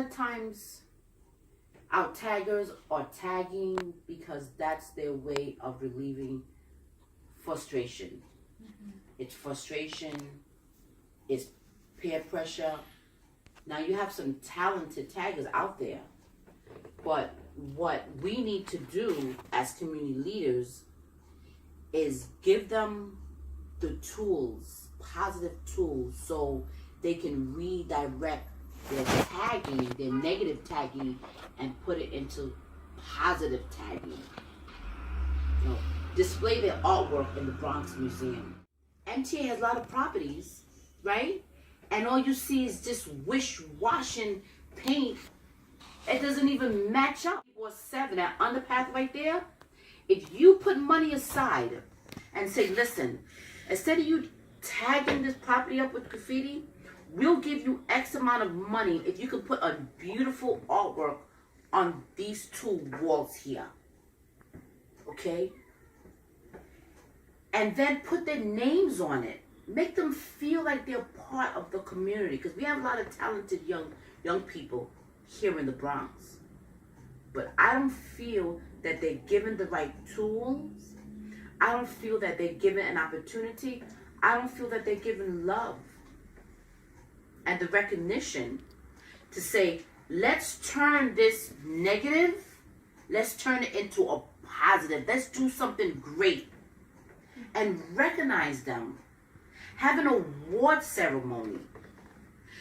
of times our taggers are tagging because that's their way of relieving frustration. It's frustration, it's peer pressure. Now you have some talented taggers out there, but what we need to do as community leaders is give them the tools, positive tools, so they can redirect their tagging, their negative tagging, and put it into positive tagging. You know, display their artwork in the Bronx Museum. MTA has a lot of properties, right? And all you see is just wish-washing paint. It doesn't even match up. 7, that underpath right there, if you put money aside and say, listen, instead of you tagging this property up with graffiti, we'll give you X amount of money if you can put a beautiful artwork on these 2 walls here. Okay? And then put their names on it. Make them feel like they're part of the community, because we have a lot of talented young people here in the Bronx. But I don't feel that they're given the right tools. I don't feel that they're given an opportunity. I don't feel that they're given love and the recognition to say, let's turn this negative, let's turn it into a positive. Let's do something great and recognize them. Have an award ceremony.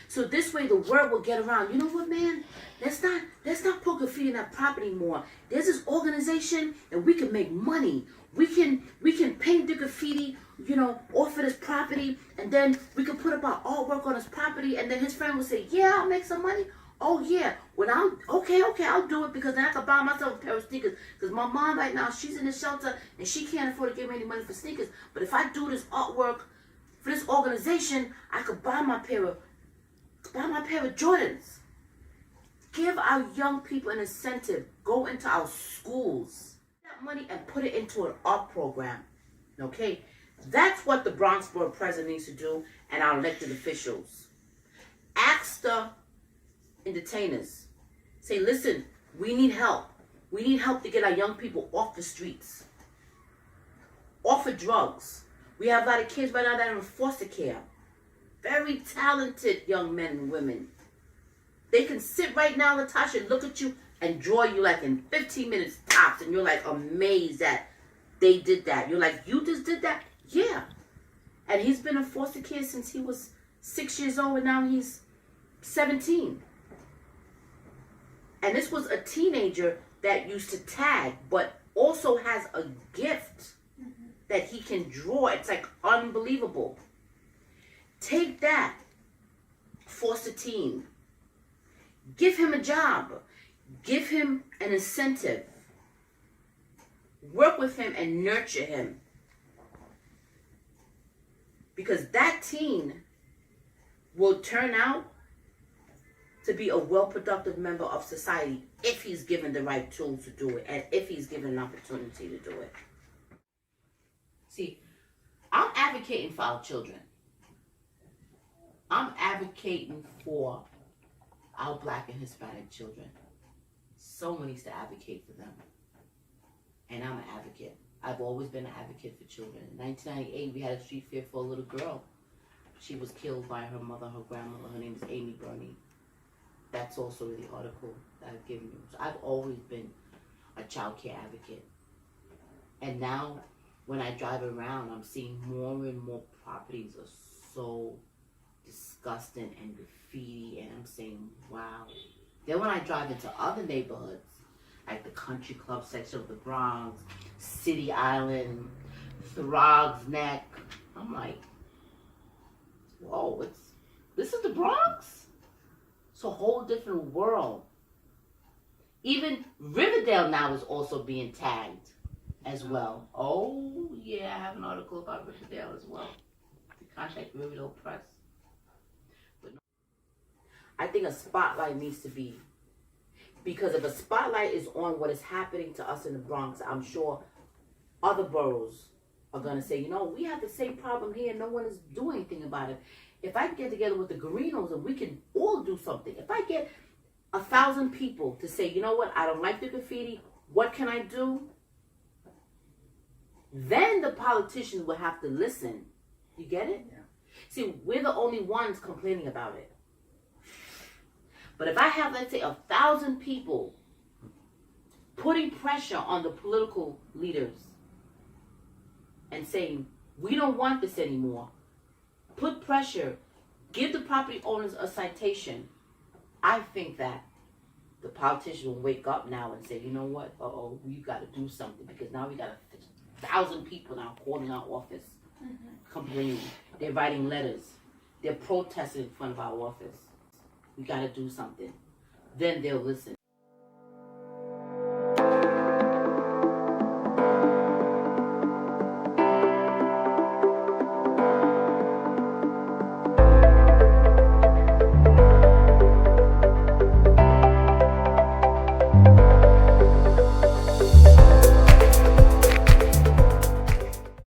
So this way the word will get around. You know what, man? Let's not put graffiti in that property more. There's this organization and we can make money. We can paint the graffiti, you know, off of this property, and then we can put up our artwork on this property, and then his friend will say, yeah, I'll make some money. Oh yeah, well okay, I'll do it, because then I can buy myself a pair of sneakers. Because my mom right now, she's in the shelter and she can't afford to give me any money for sneakers. But if I do this artwork for this organization, I could buy my pair of Jordans. Give our young people an incentive. Go into our schools. That money and put it into an art program. Okay? That's what the Bronx Borough President needs to do, and our elected officials. Ask the entertainers. Say, listen, we need help. We need help to get our young people off the streets. Off of drugs. We have a lot of kids right now that are in foster care. Very talented young men and women. They can sit right now, Latasha, and look at you and draw you like in 15 minutes tops, and you're like amazed that they did that. You're like, you just did that? Yeah. And he's been in foster care since he was 6 years old, and now he's 17. And this was a teenager that used to tag, but also has a gift that he can draw. It's like unbelievable. Take that foster teen. Give him a job. Give him an incentive. Work with him and nurture him. Because that teen will turn out to be a well-productive member of society if he's given the right tools to do it, and if he's given an opportunity to do it. See, I'm advocating for our children. I'm advocating for our Black and Hispanic children. Someone needs to advocate for them. And I'm an advocate. I've always been an advocate for children. In 1998, we had a street fair for a little girl. She was killed by her mother, her grandmother. Her name is Amy Burney. That's also in the article that I've given you. So I've always been a child care advocate. And now, when I drive around, I'm seeing more and more properties are so disgusting and graffiti, and I'm saying, wow. Then when I drive into other neighborhoods, like the country club section of the Bronx, City Island, Throg's Neck, I'm like, whoa, this is the Bronx? It's a whole different world. Even Riverdale now is also being tagged as well. Oh yeah, I have an article about Riverdale as well. To contact Riverdale Press. But no, I think a spotlight needs to be, because if a spotlight is on what is happening to us in the Bronx, I'm sure other boroughs are going to say, you know, we have the same problem here. No one is doing anything about it. If I get together with the Guerinos and we can all do something. If I get 1,000 people to say, you know what, I don't like the graffiti, what can I do? Then the politicians will have to listen. You get it? Yeah. See, we're the only ones complaining about it. But if I have, let's say, 1,000 people putting pressure on the political leaders and saying, we don't want this anymore, put pressure, give the property owners a citation, I think that the politicians will wake up now and say, you know what, we've got to do something, because now we got 1,000 people now calling our office, complaining. They're writing letters. They're protesting in front of our office. We got to do something. Then they'll listen.